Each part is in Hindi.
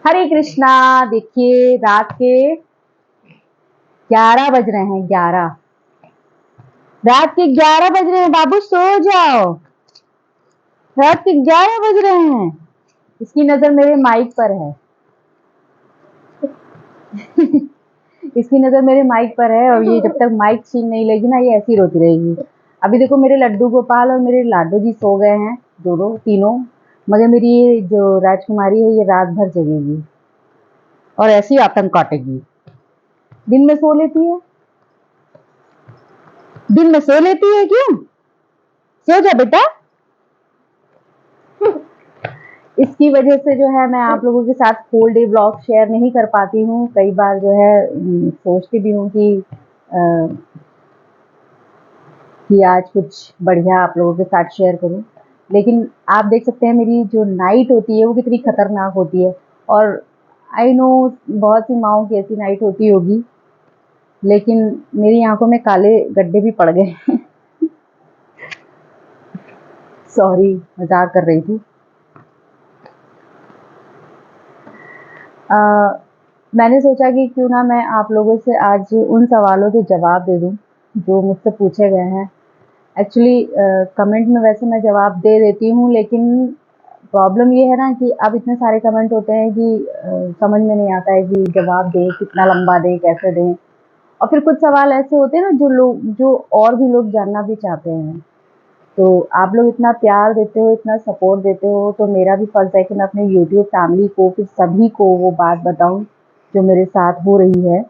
हरे कृष्णा। देखिए रात के 11 बज रहे हैं। 11 रात के 11 बज रहे हैं। बाबू सो जाओ। रात के 11 बज रहे हैं। इसकी नजर मेरे माइक पर है। इसकी नजर मेरे माइक पर है और ये जब तक माइक छीन नहीं लेगी ना, ये ऐसी रोती रहेगी। अभी देखो मेरे लड्डू गोपाल और मेरे लाडो जी सो गए हैं, दोनों तीनों। मगर मेरी ये जो राजकुमारी है, ये रात भर जगेगी और ऐसी आतंक काटेगी। दिन में सो लेती है, दिन में सो लेती है। क्यों? सो जा बेटा। इसकी वजह से जो है मैं आप लोगों के साथ होल डे ब्लॉग शेयर नहीं कर पाती हूँ। कई बार जो है सोचती भी हूँ कि आज कुछ बढ़िया आप लोगों के साथ शेयर करूं, लेकिन आप देख सकते हैं मेरी जो नाइट होती है वो कितनी खतरनाक होती है। और आई नो बहुत सी माओं की ऐसी नाइट होती होगी, लेकिन मेरी आंखों में काले गड्ढे भी पड़ गए। सॉरी, मजाक कर रही थी। मैंने सोचा कि क्यों ना मैं आप लोगों से आज उन सवालों के जवाब दे दूं जो मुझसे पूछे गए हैं। एक्चुअली कमेंट में वैसे मैं जवाब दे देती हूँ, लेकिन प्रॉब्लम ये है ना कि अब इतने सारे कमेंट होते हैं कि समझ में नहीं आता है कि जवाब दें, कितना लंबा दें, कैसे दें। और फिर कुछ सवाल ऐसे होते हैं ना जो और भी लोग जानना भी चाहते हैं। तो आप लोग इतना प्यार देते हो, इतना सपोर्ट देते हो, तो मेरा भी फर्ज है कि मैं अपने यूट्यूब फैमिली को, फिर सभी को वो बात बताऊं जो मेरे साथ हो रही है।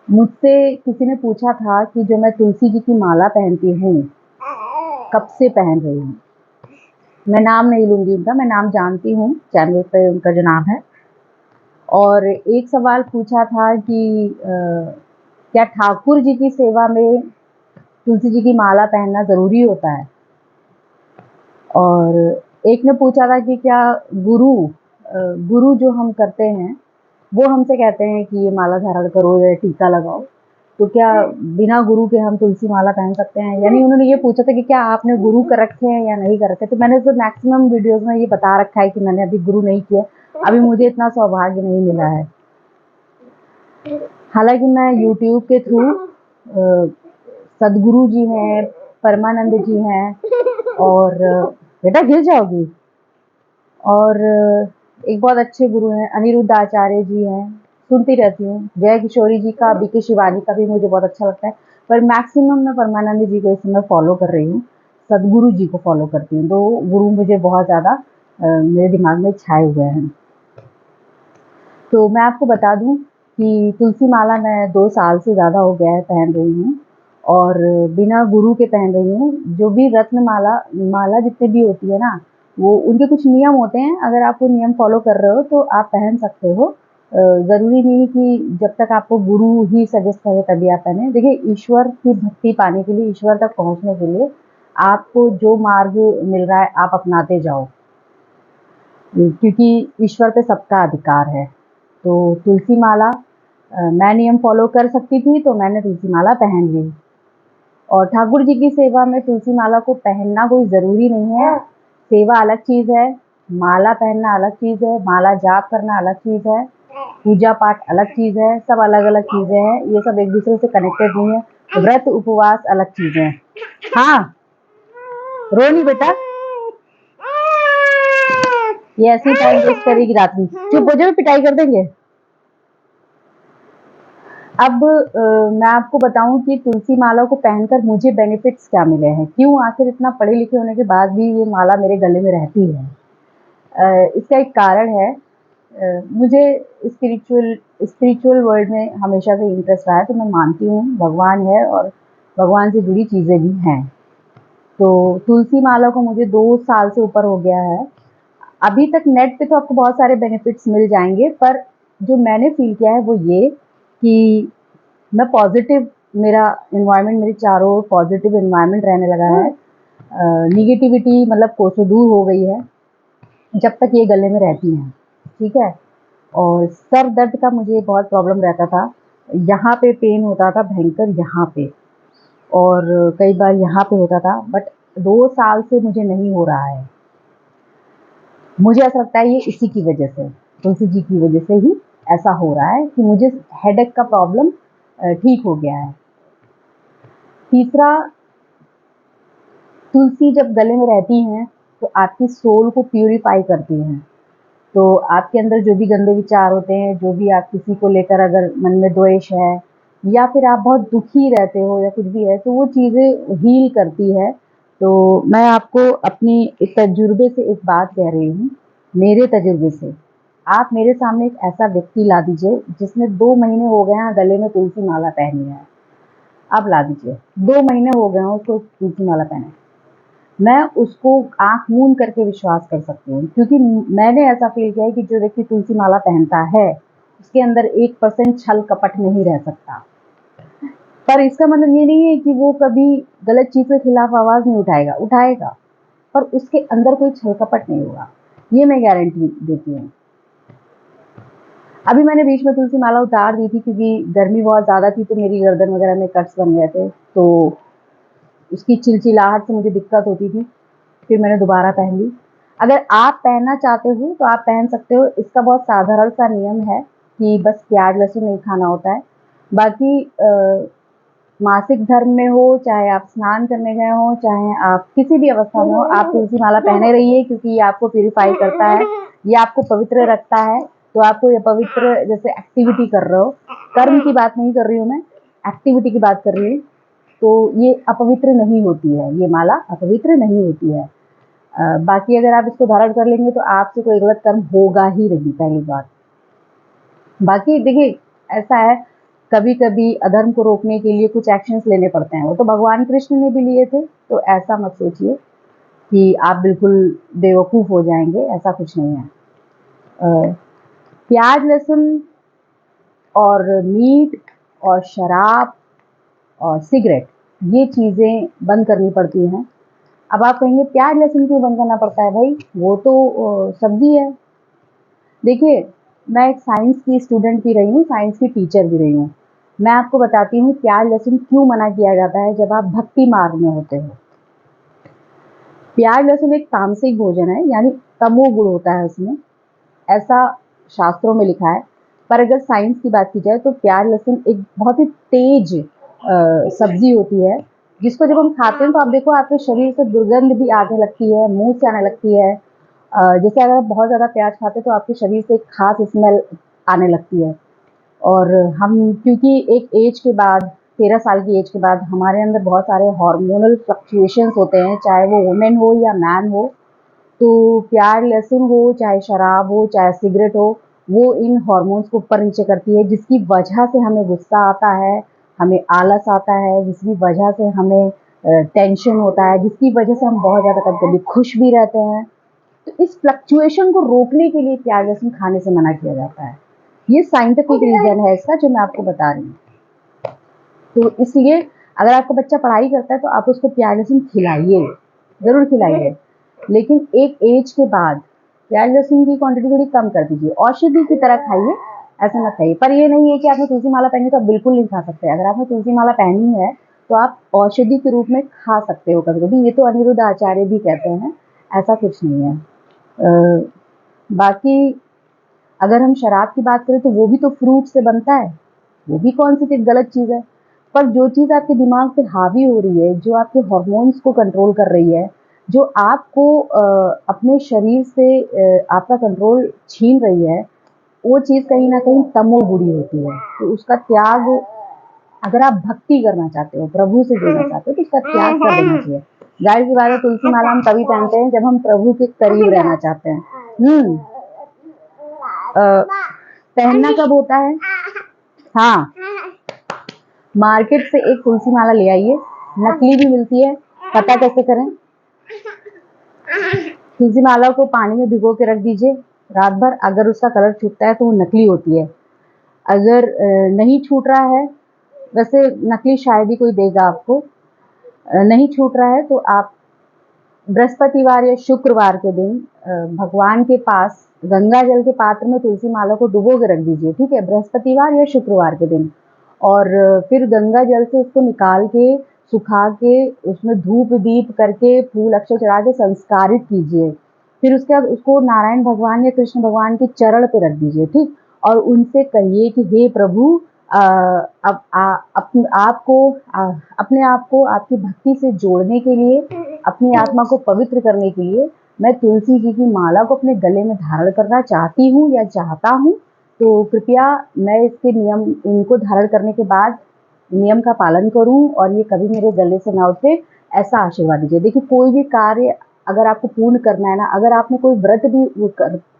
मुझसे किसी ने पूछा था कि जो मैं तुलसी जी की माला पहनती हूँ, कब से पहन रही हूँ। मैं नाम नहीं लूंगी उनका, मैं नाम जानती हूँ, चैनल पे उनका जो नाम है। और एक सवाल पूछा था कि क्या ठाकुर जी की सेवा में तुलसी जी की माला पहनना जरूरी होता है। और एक ने पूछा था कि क्या गुरु जो हम करते हैं वो हमसे कहते हैं कि ये माला धारण करो या टीका लगाओ, तो क्या बिना गुरु के हम तुलसी माला पहन सकते हैं। यानी उन्होंने ये पूछा था कि क्या आपने गुरु कर रखे हैं या नहीं कर रखे। तो मैंने तो मैक्सिमम वीडियोस में ये बता रखा है कि मैंने अभी गुरु नहीं किया, अभी मुझे इतना सौभाग्य नहीं मिला है। हालांकि मैं यूट्यूब के थ्रू सदगुरु जी हैं, परमानंद जी हैं, और बेटा गिर जाओगी, और एक बहुत अच्छे गुरु हैं अनिरुद्ध आचार्य जी हैं, सुनती रहती हूँ। जय किशोरी जी का, बीके शिवानी का भी मुझे बहुत अच्छा लगता है, पर मैक्सिमम मैं परमानंद जी को इस समय फॉलो कर रही हूँ, सदगुरु जी को फॉलो करती हूँ। तो गुरु मुझे बहुत ज़्यादा मेरे दिमाग में छाए हुए हैं। तो मैं आपको बता दूं कि तुलसी माला मैं 2 साल से ज़्यादा हो गया है पहन रही हूँ, और बिना गुरु के पहन रही हूँ। जो भी रत्न माला जितने भी होती है ना, वो उनके कुछ नियम होते हैं। अगर आप वो नियम फॉलो कर रहे हो तो आप पहन सकते हो। ज़रूरी नहीं कि जब तक आपको गुरु ही सजेस्ट करे तभी आप पहने। देखिए, ईश्वर की भक्ति पाने के लिए, ईश्वर तक पहुँचने के लिए आपको जो मार्ग मिल रहा है आप अपनाते जाओ, क्योंकि ईश्वर पे सबका अधिकार है। तो तुलसी माला मैं नियम फॉलो कर सकती थी, तो मैंने तुलसी माला पहन ली। और ठाकुर जी की सेवा में तुलसी माला को पहनना कोई ज़रूरी नहीं है। सेवा अलग चीज़ है, माला पहनना अलग चीज़ है, माला जाप करना अलग चीज़ है, पूजा पाठ अलग चीज़ है। सब अलग अलग चीज़ें हैं, ये सब एक दूसरे से कनेक्टेड नहीं है। व्रत उपवास अलग चीज़ें हैं। हाँ, रो नहीं बेटा, ये ऐसी टाइम वेस्ट करेगी रात में। चुप हो जाओ, पिटाई कर देंगे। अब मैं आपको बताऊं कि तुलसी माला को पहनकर मुझे बेनिफिट्स क्या मिले हैं, क्यों आखिर इतना पढ़े लिखे होने के बाद भी ये माला मेरे गले में रहती है। इसका एक कारण है। मुझे स्पिरिचुअल वर्ल्ड में हमेशा से इंटरेस्ट रहा है, तो मैं मानती हूँ भगवान है और भगवान से जुड़ी चीज़ें भी हैं। तो तुलसी माला को मुझे 2 साल से ऊपर हो गया है। अभी तक नेट पे तो आपको बहुत सारे बेनिफिट्स मिल जाएंगे, पर जो मैंने फील किया है वो ये कि मैं पॉजिटिव, मेरा इन्वायरमेंट, मेरे चारों ओर पॉजिटिव इन्वायरमेंट रहने लगा है। निगेटिविटी मतलब कोसों दूर हो गई है जब तक ये गले में रहती हैं। ठीक है। और सर दर्द का मुझे बहुत प्रॉब्लम रहता था, यहाँ पे पेन होता था भयंकर, यहाँ पे, और कई बार यहाँ पे होता था, बट 2 साल से मुझे नहीं हो रहा है। मुझे ऐसा लगता है ये इसी की वजह से। तुलसी जी की वजह से ही ऐसा हो रहा है कि मुझे हेडेक का प्रॉब्लम ठीक हो गया है। तीसरा, तुलसी जब गले में रहती हैं तो आपकी सोल को प्यूरिफाई करती हैं। तो आपके अंदर जो भी गंदे विचार होते हैं, जो भी आप किसी को लेकर अगर मन में द्वेष है या फिर आप बहुत दुखी रहते हो या कुछ भी है, तो वो चीज़ें हील करती है। तो मैं आपको अपनी एक तजुर्बे से एक बात कह रही हूँ, मेरे तजुर्बे से। आप मेरे सामने एक ऐसा व्यक्ति ला दीजिए जिसने 2 महीने हो गए हैं गले में तुलसी माला पहनी है। आप ला दीजिए, 2 महीने हो गए हैं उसको तुलसी माला पहने। मैं उसको आँख मूंद करके विश्वास कर सकती हूँ, क्योंकि मैंने ऐसा फ़ील किया है कि जो व्यक्ति तुलसी माला पहनता है, उसके अंदर 1% छल कपट नहीं रह सकता। पर इसका मतलब ये नहीं है कि वो कभी गलत चीज़ के खिलाफ आवाज़ नहीं उठाएगा, उठाएगा, पर उसके अंदर कोई छल कपट नहीं होगा, ये मैं गारंटी देती हूँ। अभी मैंने बीच में तुलसी माला उतार दी थी क्योंकि गर्मी बहुत ज़्यादा थी, तो मेरी गर्दन वगैरह में कट्स बन गए थे, तो उसकी चिलचिलाहट से मुझे दिक्कत होती थी। फिर मैंने दोबारा पहन ली। अगर आप पहनना चाहते हो तो आप पहन सकते हो। इसका बहुत साधारण सा नियम है कि बस प्याज लहसुन नहीं खाना होता है। बाकी मासिक धर्म में हो, चाहे आप स्नान करने गए हो, चाहे आप किसी भी अवस्था में हो, आप तुलसी माला पहने रहिए, क्योंकि ये आपको प्यूरिफाई करता है, ये आपको पवित्र रखता है। तो आपको ये पवित्र जैसे एक्टिविटी कर रहे हो, कर्म की बात नहीं कर रही हूँ मैं, एक्टिविटी की बात कर रही हूँ, तो ये अपवित्र नहीं होती है, ये माला अपवित्र नहीं होती है। बाकी अगर आप इसको धारण कर लेंगे तो आपसे कोई गलत कर्म होगा ही नहीं, पहली बात। बाकी देखिए, ऐसा है, कभी कभी अधर्म को रोकने के लिए कुछ एक्शंस लेने पड़ते हैं, वो तो भगवान कृष्ण ने भी लिए थे। तो ऐसा मत सोचिए कि आप बिल्कुल बेवकूफ़ हो जाएंगे, ऐसा कुछ नहीं है। प्याज लहसुन और मीट और शराब और सिगरेट, ये चीज़ें बंद करनी पड़ती हैं। अब आप कहेंगे प्याज लहसुन क्यों बंद करना पड़ता है भाई, वो तो सब्जी है। देखिए, मैं एक साइंस की स्टूडेंट भी रही हूँ, साइंस की टीचर भी रही हूँ। मैं आपको बताती हूँ प्याज लहसुन क्यों मना किया जाता है जब आप भक्ति मार्ग में होते हो। प्याज लहसुन एक तामसिक भोजन है, यानी तमोगुण होता है उसमें, ऐसा शास्त्रों में लिखा है। पर अगर साइंस की बात की जाए तो प्याज लहसुन एक बहुत ही तेज सब्जी होती है, जिसको जब हम खाते हैं तो आप देखो आपके शरीर से दुर्गंध भी आने लगती है, मुंह से आने लगती है। जैसे अगर आप बहुत ज़्यादा प्याज खाते हैं तो आपके शरीर से एक खास स्मेल आने लगती है। और हम क्योंकि एक एज के बाद, 13 साल की एज के बाद हमारे अंदर बहुत सारे हार्मोनल फ्लक्चुएशंस होते हैं, चाहे वो वुमेन हो या मैन हो। तो प्याज लहसुन हो, चाहे शराब हो, चाहे सिगरेट हो, वो इन हार्मोन्स को ऊपर नीचे करती है, जिसकी वजह से हमें गुस्सा आता है, हमें आलस आता है, जिसकी वजह से हमें टेंशन होता है, जिसकी वजह से हम बहुत ज़्यादा कभी-कभी खुश भी रहते हैं। तो इस फ्लक्चुएशन को रोकने के लिए प्याज लहसुन खाने से मना किया जाता है। ये साइंटिफिक रीज़न है इसका, जो मैं आपको बता रही हूँ। तो इसलिए अगर आपका बच्चा पढ़ाई करता है तो आप उसको प्याज लहसुन खिलाइए, ज़रूर खिलाइए, लेकिन एक एज के बाद प्याज लहसुन की क्वांटिटी थोड़ी कम कर दीजिए। औषधि की तरह खाइए, ऐसा मत खाइए। पर ये नहीं है कि आपने तुलसी माला पहनी तो आप बिल्कुल नहीं खा सकते। अगर आपने तुलसी माला पहनी है तो आप औषधि के रूप में खा सकते हो कभी कभी, ये तो अनिरुद्ध आचार्य भी कहते हैं, ऐसा कुछ नहीं है। बाकी अगर हम शराब की बात करें तो वो भी तो फ्रूट से बनता है, वो भी कौन सी गलत चीज़ है। पर जो चीज़ आपके दिमाग पे हावी हो रही है, जो आपके हार्मोन्स को कंट्रोल कर रही है, जो आपको अपने शरीर से आपका कंट्रोल छीन रही है, वो चीज़ कहीं ना कहीं तमोगुणी होती है। तो उसका त्याग, अगर आप भक्ति करना चाहते हो, प्रभु से जुड़ना चाहते हो, तो उसका त्याग कर देना चाहिए। जाहिर सी बात है, तुलसी माला हम तभी पहनते हैं जब हम प्रभु के करीब रहना चाहते हैं। पहनना कब होता है? हाँ, मार्केट से एक तुलसी माला ले आइए, नकली भी मिलती है। पता कैसे करें? तुलसी माला को पानी में भिगो के रख दीजिए रात भर। अगर उसका कलर छूटता है तो वो नकली होती है। अगर नहीं छूट रहा है, वैसे नकली शायद ही कोई देगा आपको, नहीं छूट रहा है तो आप बृहस्पतिवार या शुक्रवार के दिन भगवान के पास गंगा जल के पात्र में तुलसी माला को डुबो के रख दीजिए, ठीक है, बृहस्पतिवार या शुक्रवार के दिन। और फिर गंगा जल से उसको निकाल के, सुखा के, उसमें धूप दीप करके, फूल अक्षय चढ़ा के संस्कारित कीजिए। फिर उसके बाद उसको नारायण भगवान या कृष्ण भगवान के चरण पे रख दीजिए, ठीक। और उनसे कहिए कि हे प्रभु, अब अपने आप को आपकी भक्ति से जोड़ने के लिए, अपनी आत्मा को पवित्र करने के लिए मैं तुलसी जी की माला को अपने गले में धारण करना चाहती हूँ या चाहता हूँ। तो कृपया मैं इसके नियम, इनको धारण करने के बाद नियम का पालन करूं और ये कभी मेरे गले से ना उठे, ऐसा आशीर्वाद दीजिए। देखिए, कोई भी कार्य अगर आपको पूर्ण करना है ना, अगर आपने कोई व्रत भी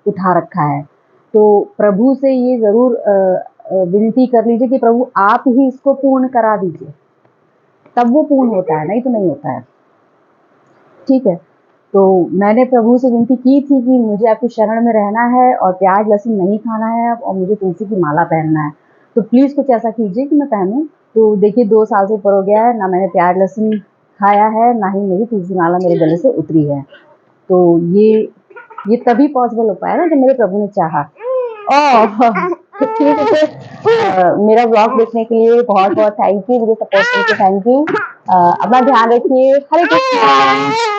उठा रखा है, तो प्रभु से ये ज़रूर विनती कर लीजिए कि प्रभु आप ही इसको पूर्ण करा दीजिए, तब वो पूर्ण होता है, नहीं तो नहीं होता है। ठीक है। तो मैंने प्रभु से विनती की थी कि मुझे आपकी शरण में रहना है और प्याज लहसुन नहीं खाना है और मुझे तुलसी की माला पहनना है। तो प्लीज़ कुछ ऐसा कीजिए कि मैं पहनूँ। तो देखिए 2 साल से ऊपर हो गया है, ना मैंने प्याज लहसुन खाया है, ना ही मेरी तुलसी माला मेरे गले से उतरी है। तो ये तभी पॉसिबल हो पाया ना जब मेरे प्रभु ने चाहा। ओह! ठीक है, तो मेरा व्लॉग देखने के लिए बहुत-बहुत थैंक यू, मुझे सपोर्ट करने के लिए थैंक यू। अपना ध्यान रखिए। हरे कृष्णा।